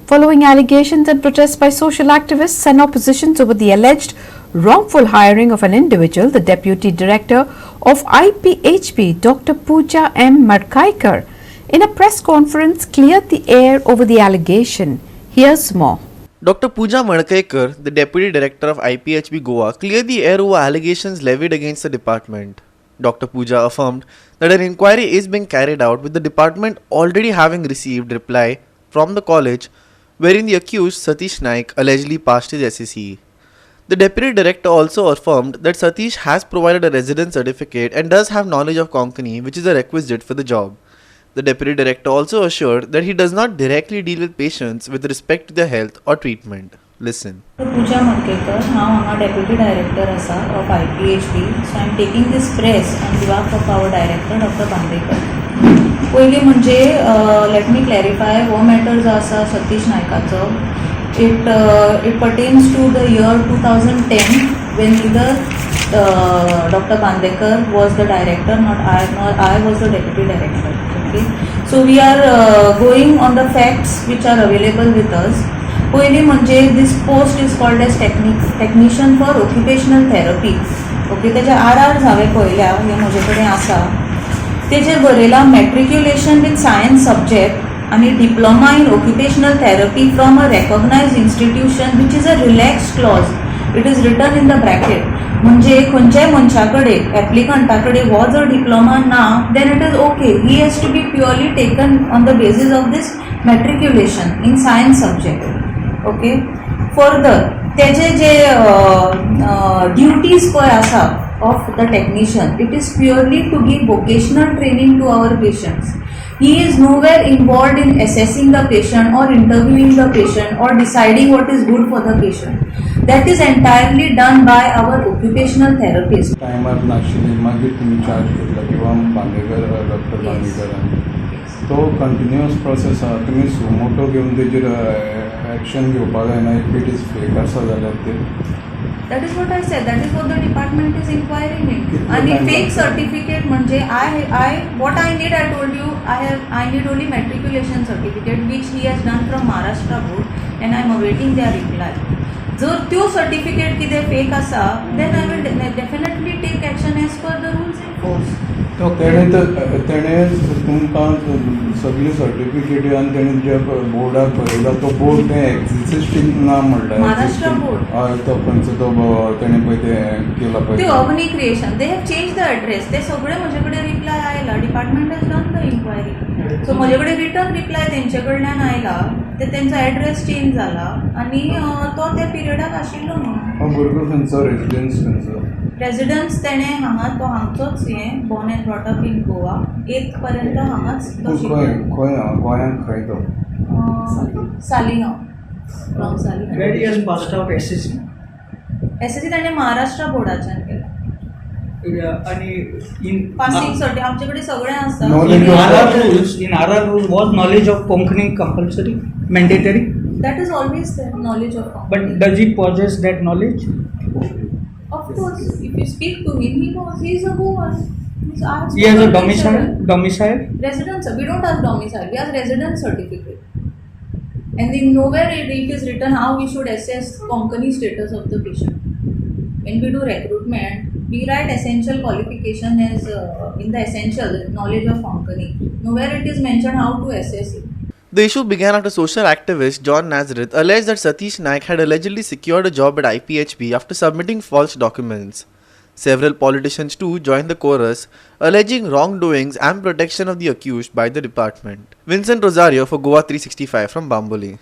following allegations and protests by social activists and oppositions over the alleged wrongful hiring of an individual, the Deputy Director of IPHB, Dr. Pooja M. Madkaikar, in a press conference cleared the air over the allegation. Here's more. Dr. Pooja Madkaikar, the Deputy Director of IPHB Goa, cleared the air over allegations levied against the department. Dr. Pooja affirmed that an inquiry is being carried out, with the department already having received reply from the college wherein the accused Satish Naik allegedly passed his SSC. The Deputy Director also affirmed that Satish has provided a residence certificate and does have knowledge of Konkani, which is a requisite for the job. The Deputy Director also assured that he does not directly deal with patients with respect to their health or treatment. Listen. Pooja Madkaikar, now I'm a Deputy Director of IPHB, so I'm taking this press on behalf of our Director, Dr. Bandekar. पयली म्हणजे let me clarify what matters आसा Satish नायकाचो. It pertains to the year 2010 when either Dr. Bandekar was the director, not I, nor I was the deputy director. Okay, so we are going on the facts which are available with us. पयली म्हणजे this post is called as technician for occupational therapy. Okay, तेजे RR हांवें पळयल्या, हे म्हजे कडेन आसा. तेजेर बरयला matriculation with science subject आणि diploma in occupational therapy from a recognized institution, which is a relaxed clause. It is written in the bracket. म्हणजे खंयच्याय मनशाकडे एप्लिकंटाकडे हो जर डिप्लोमा ना, then it is okay. He has to be purely taken on the basis of this matriculation in science subject. Okay. Further, तेजे जे duties पळय आसा of the technician, it is purely to give vocational training to our patients. He is nowhere involved in assessing the patient or interviewing the patient or deciding what is good for the patient. That is entirely done by our occupational therapist. टायमार नाशिल्ली, मागीर तुमी charge घेतला किंवा Bandekar doctor बांदेकरान तो continuous process आहा. तुमी suo motu घेवन तेजेर एक्शन घेवपाक जायना. इफ इट इज फेक आसा जाल्यार ते That is what I said. That is what the department is inquiring in. And the fake certificate, म्हणजे what I need, I told you, I need only matriculation certificate, which he has done from Maharashtra board, and I am awaiting their reply. जर त्यो certificate कितें fake आसा, then I will definitely take action as per the rules in force. तो तेणें तुमकां सगळी सर्टिफिकेटी आनी तेणें जे बोर्डाक बरयला तो बोर्ड तें एक्झिस्टींग ना म्हणटा. महाराष्ट्र बोर्ड. हय, तो खंयचो तो तेणें पळय तें केला पळय. ते Agni creation, they have change the address. ते सगळे म्हजे कडेन रिप्लाय आयला. Department has done the inquiry. So म्हजे कडेन रिटर्न रिप्लाय तेंचे कडल्यान आयला. ते तेंचो एड्रेस चेंज जाला आनी तो त्या पिरियडाक आशिल्लो न्हू. भुरगो खंयचो रेजिडेंस खंयचो? रेजिडन्स तेणें हांगा तो हांगचोच हें born and brought up in Goa. 8th पर्यंत हांगाच तो शिकलो. खंय गोंयांत खंय तो? Saligao, from Saligao. Where he has passed out SSC. SSC ताणें महाराष्ट्र बोर्डाच्यान केला. आणि in पासिंग सर्टिफिकेट आमचे कडेन सगळें आसा. in RR rules was knowledge of Konkani compulsory, mandatory. That is always there, knowledge of Konkani. But does he possess that knowledge? Of course, if you speak to him, he knows. He is a Goan. He has a domicile. Residence. We don't have domicile. We have residence certificate. And in nowhere it is written how we should assess Konkani status of the patient. When we do recruitment, we write essential qualification as in the essential knowledge of Konkani. Nowhere it is mentioned how to assess it. The issue began after social activist John Nazareth alleged that Satish Naik had allegedly secured a job at IPHB after submitting false documents. Several politicians too joined the chorus, alleging wrongdoings and protection of the accused by the department. Vincent Rosario for Goa 365 from Bamboli.